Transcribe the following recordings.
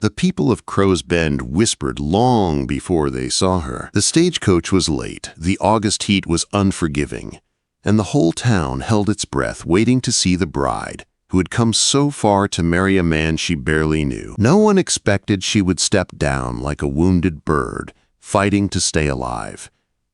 The people of Crow's Bend whispered long before they saw her. The stagecoach was late, the August heat was unforgiving, and the whole town held its breath waiting to see the bride, who had come so far to marry a man she barely knew. No one expected she would step down like a wounded bird, fighting to stay alive.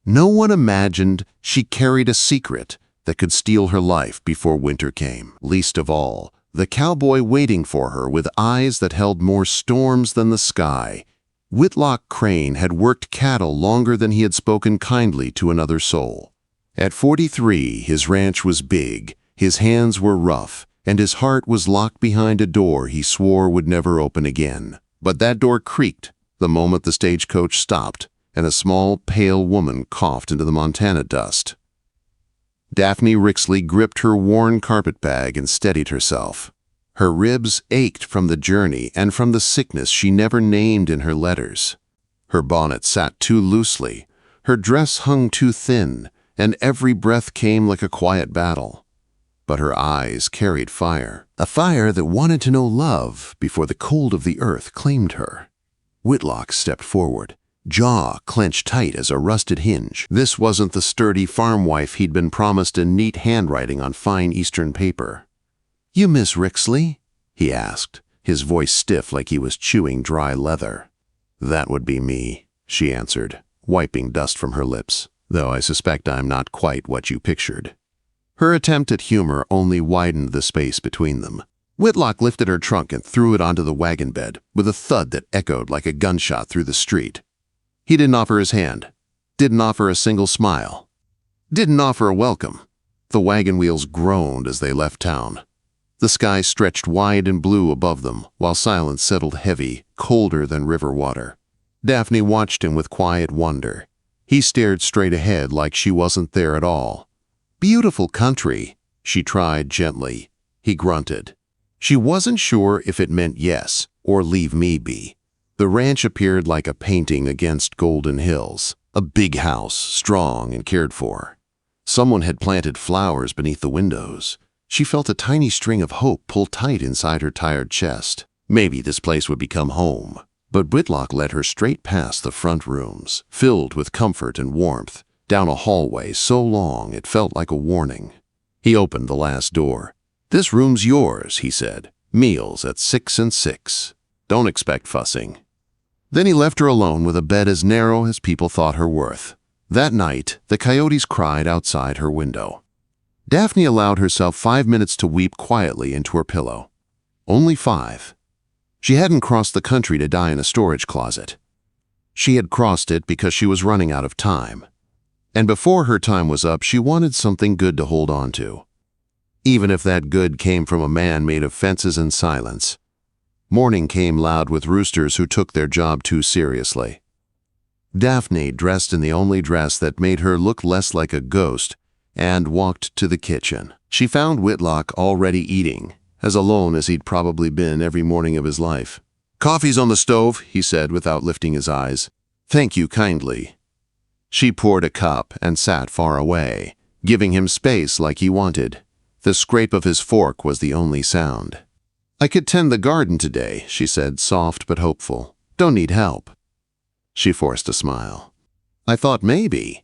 No one imagined she carried a secret that could steal her life before winter came. Least of all, the cowboy waiting for her with eyes that held more storms than the sky. Whitlock Crane had worked cattle longer than he had spoken kindly to another soul. At 43, his ranch was big, his hands were rough, and his heart was locked behind a door he swore would never open again. But that door creaked the moment the stagecoach stopped, and a small, pale woman coughed into the Montana dust. Daphne Ricksley gripped her worn carpetbag and steadied herself. Her ribs ached from the journey and from the sickness she never named in her letters. Her bonnet sat too loosely, her dress hung too thin, and every breath came like a quiet battle. But her eyes carried fire, a fire that wanted to know love before the cold of the earth claimed her. Whitlock stepped forward, jaw clenched tight as a rusted hinge. This wasn't the sturdy farm wife he'd been promised in neat handwriting on fine Eastern paper. "You Miss Ricksley?" he asked, his voice stiff like he was chewing dry leather. "That would be me," she answered, wiping dust from her lips, "though I suspect I'm not quite what you pictured." Her attempt at humor only widened the space between them. Whitlock lifted her trunk and threw it onto the wagon bed with a thud that echoed like a gunshot through the street. He didn't offer his hand, didn't offer a single smile, didn't offer a welcome. The wagon wheels groaned as they left town. The sky stretched wide and blue above them, while silence settled heavy, colder than river water. Daphne watched him with quiet wonder. He stared straight ahead like she wasn't there at all. "Beautiful country," she tried gently. He grunted. She wasn't sure if it meant yes or leave me be. The ranch appeared like a painting against golden hills. A big house, strong and cared for. Someone had planted flowers beneath the windows. She felt a tiny string of hope pull tight inside her tired chest. Maybe this place would become home. But Whitlock led her straight past the front rooms, filled with comfort and warmth, down a hallway so long it felt like a warning. He opened the last door. "This room's yours," he said. "Meals at 6 and 6. Don't expect fussing." Then he left her alone with a bed as narrow as people thought her worth. That night, the coyotes cried outside her window. Daphne allowed herself 5 minutes to weep quietly into her pillow. Only 5. She hadn't crossed the country to die in a storage closet. She had crossed it because she was running out of time. And before her time was up, she wanted something good to hold on to. Even if that good came from a man made of fences and silence. Morning came loud with roosters who took their job too seriously. Daphne, dressed in the only dress that made her look less like a ghost, and walked to the kitchen. She found Whitlock already eating, as alone as he'd probably been every morning of his life. "Coffee's on the stove," he said without lifting his eyes. "Thank you kindly." She poured a cup and sat far away, giving him space like he wanted. The scrape of his fork was the only sound. "I could tend the garden today," she said, soft but hopeful. "Don't need help." She forced a smile. "I thought maybe.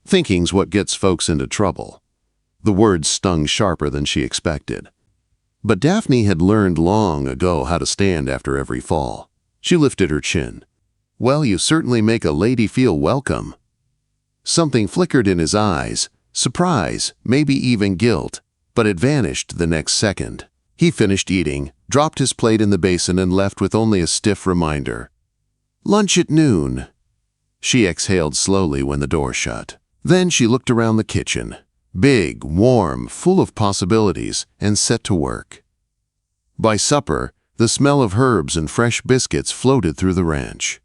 Thinking's what gets folks into trouble." The words stung sharper than she expected. But Daphne had learned long ago how to stand after every fall. She lifted her chin. "Well, you certainly make a lady feel welcome." Something flickered in his eyes, surprise, maybe even guilt, but it vanished the next second. He finished eating, dropped his plate in the basin and left with only a stiff reminder. "Lunch at noon." She exhaled slowly when the door shut. Then she looked around the kitchen, big, warm, full of possibilities, and set to work. By supper, the smell of herbs and fresh biscuits floated through the ranch.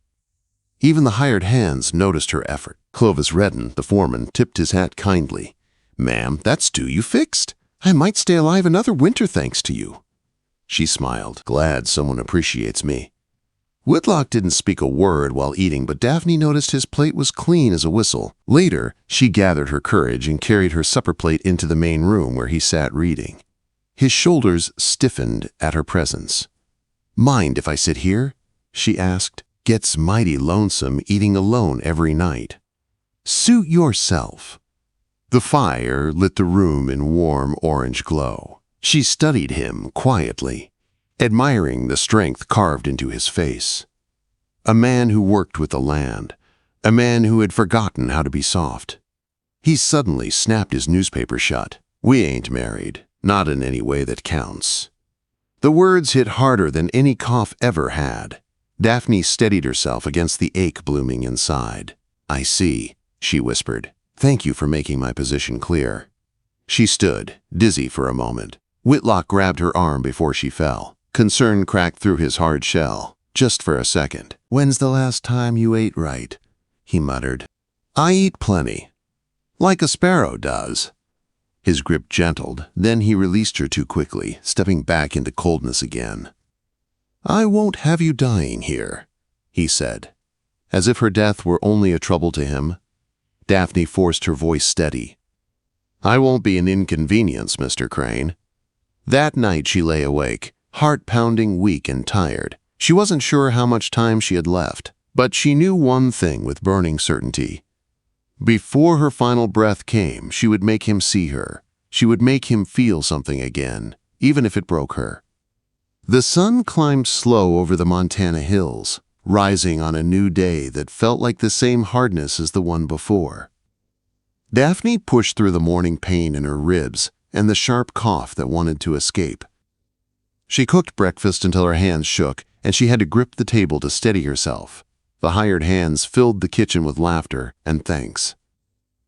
Even the hired hands noticed her effort. Clovis Redden, the foreman, tipped his hat kindly. "Ma'am, that stew you fixed. I might stay alive another winter thanks to you." She smiled. "Glad someone appreciates me." Whitlock didn't speak a word while eating, but Daphne noticed his plate was clean as a whistle. Later, she gathered her courage and carried her supper plate into the main room where he sat reading. His shoulders stiffened at her presence. "Mind if I sit here?" she asked. Gets mighty lonesome eating alone every night. Suit yourself. The fire lit the room in warm orange glow. She studied him quietly, admiring the strength carved into his face. A man who worked with the land, a man who had forgotten how to be soft. He suddenly snapped his newspaper shut. We ain't married, not in any way that counts. The words hit harder than any cough ever had. Daphne steadied herself against the ache blooming inside. I see, she whispered. Thank you for making my position clear. She stood, dizzy for a moment. Whitlock grabbed her arm before she fell. Concern cracked through his hard shell. Just for a second. When's the last time you ate right? He muttered. I eat plenty. Like a sparrow does. His grip gentled, then he released her too quickly, stepping back into coldness again. I won't have you dying here, he said, as if her death were only a trouble to him. Daphne forced her voice steady. I won't be an inconvenience, Mr. Crane. That night she lay awake, heart-pounding, weak and tired. She wasn't sure how much time she had left, but she knew one thing with burning certainty. Before her final breath came, she would make him see her. She would make him feel something again, even if it broke her. The sun climbed slow over the Montana hills, rising on a new day that felt like the same hardness as the one before. Daphne pushed through the morning pain in her ribs and the sharp cough that wanted to escape. She cooked breakfast until her hands shook, and she had to grip the table to steady herself. The hired hands filled the kitchen with laughter and thanks.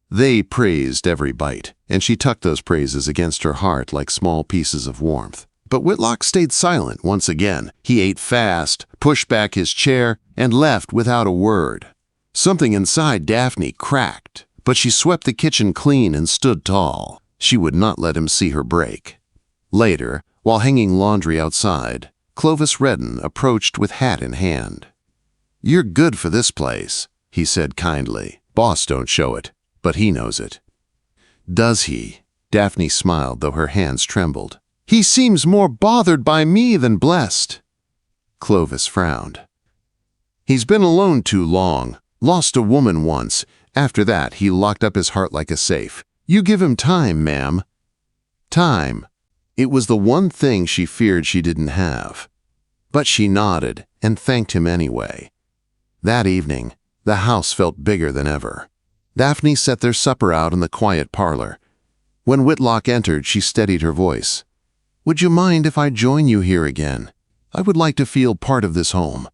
They praised every bite, and she tucked those praises against her heart like small pieces of warmth. But Whitlock stayed silent once again. He ate fast, pushed back his chair, and left without a word. Something inside Daphne cracked, but she swept the kitchen clean and stood tall. She would not let him see her break. Later, while hanging laundry outside, Clovis Redden approached with hat in hand. You're good for this place, he said kindly. Boss don't show it, but he knows it. Does he? Daphne smiled, though her hands trembled. He seems more bothered by me than blessed. Clovis frowned. He's been alone too long, lost a woman once. After that, he locked up his heart like a safe. You give him time, ma'am. Time. It was the one thing she feared she didn't have. But she nodded and thanked him anyway. That evening, the house felt bigger than ever. Daphne set their supper out in the quiet parlor. When Whitlock entered, she steadied her voice. Would you mind if I join you here again? I would like to feel part of this home.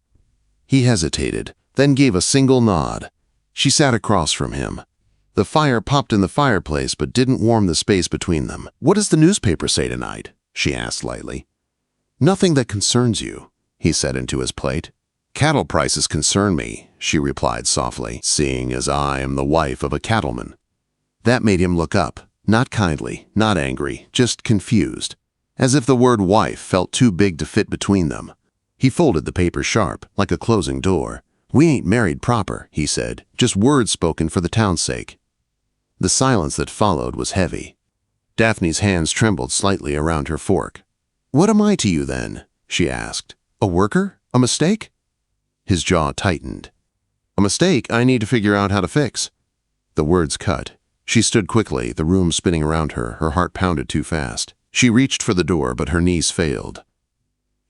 He hesitated, then gave a single nod. She sat across from him. The fire popped in the fireplace but didn't warm the space between them. What does the newspaper say tonight? She asked lightly. Nothing that concerns you, he said into his plate. Cattle prices concern me, she replied softly, seeing as I am the wife of a cattleman. That made him look up, not kindly, not angry, just confused, as if the word wife felt too big to fit between them. He folded the paper sharp, like a closing door. We ain't married proper, he said, just words spoken for the town's sake. The silence that followed was heavy. Daphne's hands trembled slightly around her fork. What am I to you then? She asked. A worker? A mistake? His jaw tightened. A mistake I need to figure out how to fix. The words cut. She stood quickly, the room spinning around her, her heart pounded too fast. She reached for the door, but her knees failed.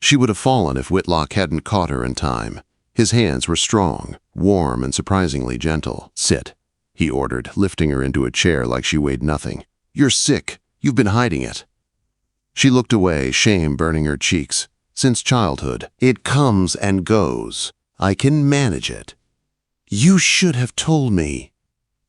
She would have fallen if Whitlock hadn't caught her in time. His hands were strong, warm, and surprisingly gentle. Sit, he ordered, lifting her into a chair like she weighed nothing. You're sick. You've been hiding it. She looked away, shame burning her cheeks. Since childhood, it comes and goes. I can manage it. You should have told me.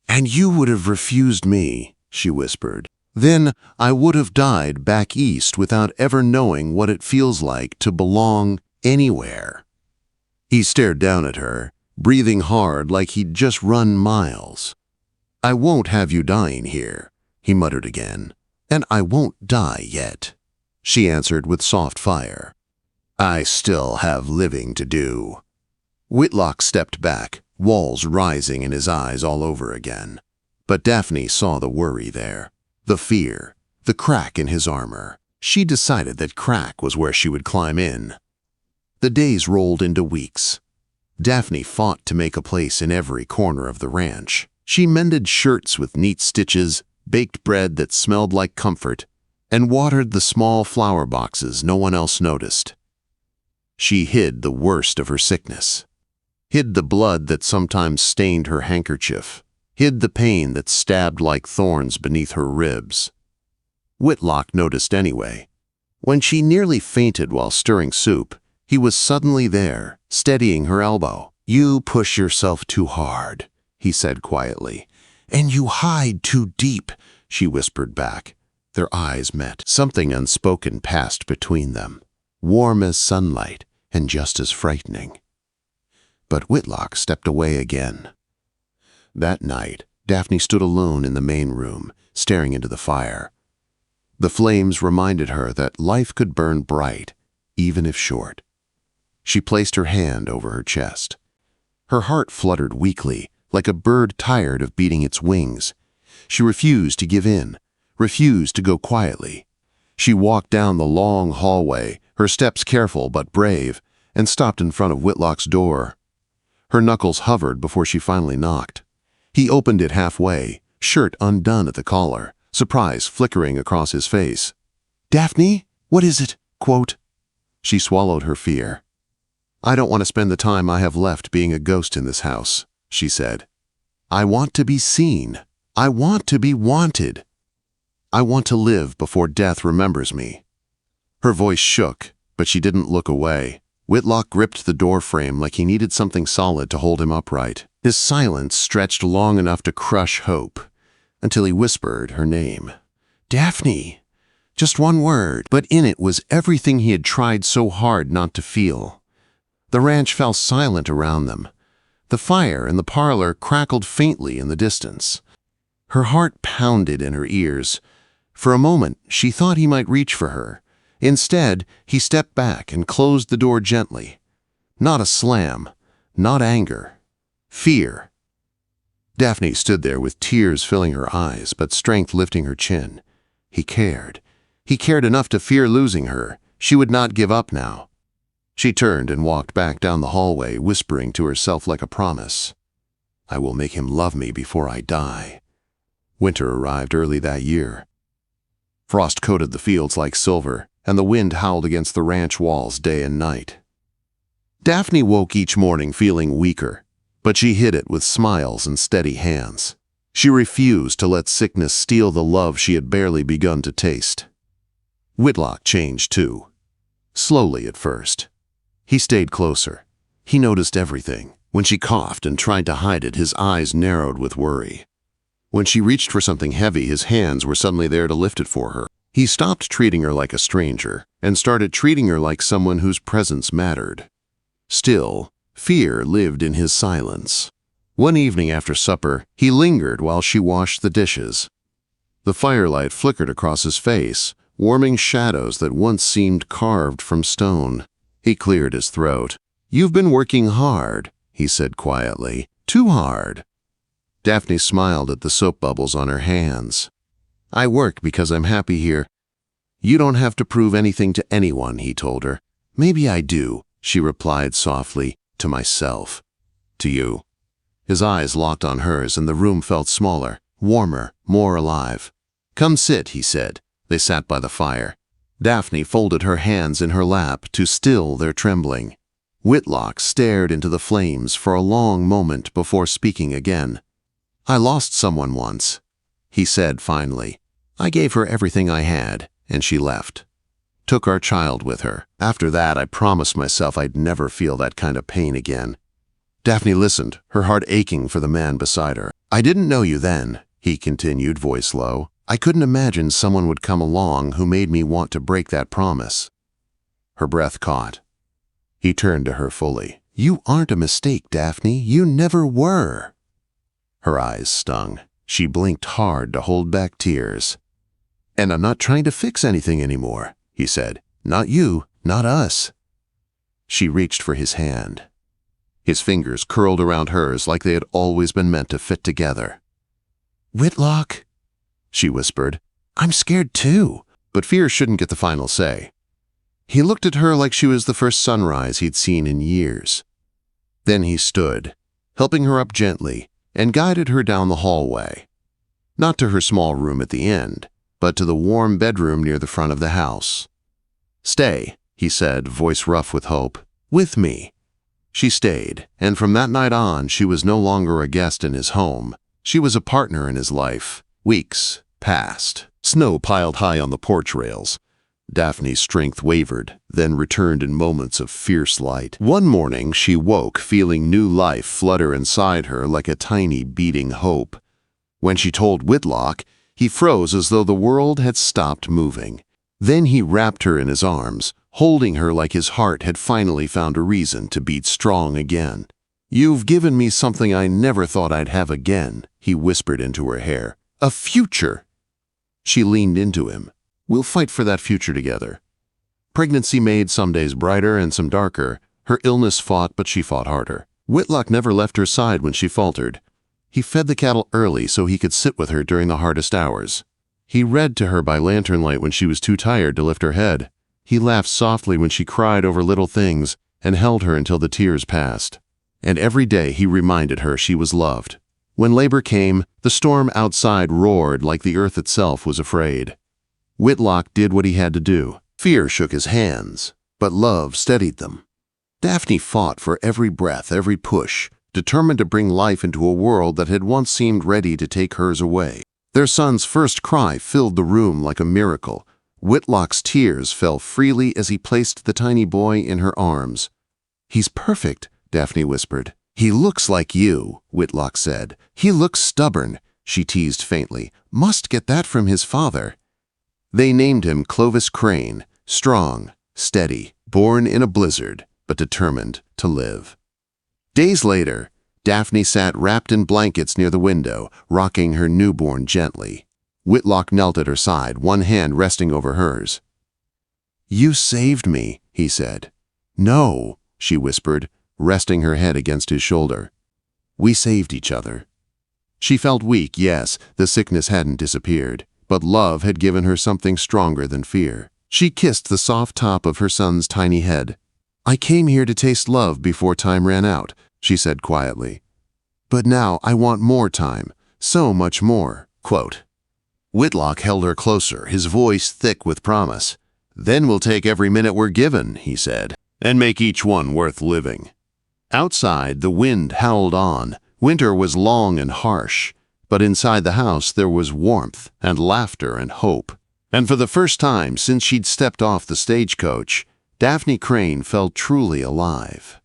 And you would have refused me, she whispered. Then I would have died back east without ever knowing what it feels like to belong anywhere. He stared down at her, breathing hard like he'd just run miles. I won't have you dying here, he muttered again. And I won't die yet, she answered with soft fire. I still have living to do. Whitlock stepped back, walls rising in his eyes all over again. But Daphne saw the worry there, the fear, the crack in his armor. She decided that crack was where she would climb in. The days rolled into weeks. Daphne fought to make a place in every corner of the ranch. She mended shirts with neat stitches, baked bread that smelled like comfort, and watered the small flower boxes no one else noticed. She hid the worst of her sickness, hid the blood that sometimes stained her handkerchief, hid the pain that stabbed like thorns beneath her ribs. Whitlock noticed anyway. When she nearly fainted while stirring soup, he was suddenly there, steadying her elbow. "You push yourself too hard," he said quietly. "And you hide too deep," she whispered back. Their eyes met. Something unspoken passed between them, warm as sunlight and just as frightening. But Whitlock stepped away again. That night, Daphne stood alone in the main room, staring into the fire. The flames reminded her that life could burn bright, even if short. She placed her hand over her chest. Her heart fluttered weakly, like a bird tired of beating its wings. She refused to give in, refused to go quietly. She walked down the long hallway, her steps careful but brave, and stopped in front of Whitlock's door. Her knuckles hovered before she finally knocked. He opened it halfway, shirt undone at the collar, surprise flickering across his face. "Daphne, what is it?" quote. She swallowed her fear. "I don't want to spend the time I have left being a ghost in this house," she said. "I want to be seen. I want to be wanted. I want to live before death remembers me." Her voice shook, but she didn't look away. Whitlock gripped the door frame like he needed something solid to hold him upright. His silence stretched long enough to crush hope, until he whispered her name. "Daphne!" Just one word, but in it was everything he had tried so hard not to feel. The ranch fell silent around them. The fire in the parlor crackled faintly in the distance. Her heart pounded in her ears. For a moment, she thought he might reach for her. Instead, he stepped back and closed the door gently. Not a slam, not anger. Fear. Daphne stood there with tears filling her eyes, but strength lifting her chin. He cared. He cared enough to fear losing her. She would not give up now. She turned and walked back down the hallway, whispering to herself like a promise. "I will make him love me before I die." Winter arrived early that year. Frost coated the fields like silver, and the wind howled against the ranch walls day and night. Daphne woke each morning feeling weaker, but she hid it with smiles and steady hands. She refused to let sickness steal the love she had barely begun to taste. Whitlock changed too. Slowly at first. He stayed closer. He noticed everything. When she coughed and tried to hide it, his eyes narrowed with worry. When she reached for something heavy, his hands were suddenly there to lift it for her. He stopped treating her like a stranger and started treating her like someone whose presence mattered. Still, fear lived in his silence. One evening after supper, he lingered while she washed the dishes. The firelight flickered across his face, warming shadows that once seemed carved from stone. He cleared his throat. "You've been working hard," he said quietly. "Too hard." Daphne smiled at the soap bubbles on her hands. "I work because I'm happy here." "You don't have to prove anything to anyone," he told her. "Maybe I do," she replied softly, "to myself." "To you." His eyes locked on hers and the room felt smaller, warmer, more alive. "Come sit," he said. They sat by the fire. Daphne folded her hands in her lap to still their trembling. Whitlock stared into the flames for a long moment before speaking again. "I lost someone once," he said finally. "I gave her everything I had, and she left. Took our child with her. After that, I promised myself I'd never feel that kind of pain again." Daphne listened, her heart aching for the man beside her. "I didn't know you then," he continued, voice low. "I couldn't imagine someone would come along who made me want to break that promise." Her breath caught. He turned to her fully. "You aren't a mistake, Daphne. You never were." Her eyes stung. She blinked hard to hold back tears. "And I'm not trying to fix anything anymore," he said. "Not you, not us." She reached for his hand. His fingers curled around hers like they had always been meant to fit together. "Whitlock," she whispered. "I'm scared too." But fear shouldn't get the final say. He looked at her like she was the first sunrise he'd seen in years. Then he stood, helping her up gently, and guided her down the hallway. Not to her small room at the end, but to the warm bedroom near the front of the house. "Stay," he said, voice rough with hope. "With me." She stayed, and from that night on, she was no longer a guest in his home. She was a partner in his life. Weeks passed. Snow piled high on the porch rails. Daphne's strength wavered, then returned in moments of fierce light. One morning, she woke, feeling new life flutter inside her like a tiny beating hope. When she told Whitlock, he froze as though the world had stopped moving. Then he wrapped her in his arms, holding her like his heart had finally found a reason to beat strong again. "You've given me something I never thought I'd have again," he whispered into her hair. "A future." She leaned into him. "We'll fight for that future together." Pregnancy made some days brighter and some darker. Her illness fought, but she fought harder. Whitlock never left her side when she faltered. He fed the cattle early so he could sit with her during the hardest hours. He read to her by lantern light when she was too tired to lift her head. He laughed softly when she cried over little things and held her until the tears passed. And every day he reminded her she was loved. When labor came, the storm outside roared like the earth itself was afraid. Whitlock did what he had to do. Fear shook his hands, but love steadied them. Daphne fought for every breath, every push, determined to bring life into a world that had once seemed ready to take hers away. Their son's first cry filled the room like a miracle. Whitlock's tears fell freely as he placed the tiny boy in her arms. "He's perfect," Daphne whispered. "He looks like you," Whitlock said. "He looks stubborn," she teased faintly. "Must get that from his father." They named him Clovis Crane, strong, steady, born in a blizzard, but determined to live. Days later, Daphne sat wrapped in blankets near the window, rocking her newborn gently. Whitlock knelt at her side, one hand resting over hers. "You saved me," he said. "No," she whispered, resting her head against his shoulder. "We saved each other." She felt weak, yes, the sickness hadn't disappeared, but love had given her something stronger than fear. She kissed the soft top of her son's tiny head. "I came here to taste love before time ran out," she said quietly. "But now I want more time, so much more." Quote. Whitlock held her closer, his voice thick with promise. "Then we'll take every minute we're given," he said, "and make each one worth living." Outside, the wind howled on. Winter was long and harsh, but inside the house there was warmth and laughter and hope. And for the first time since she'd stepped off the stagecoach, Daphne Crane felt truly alive.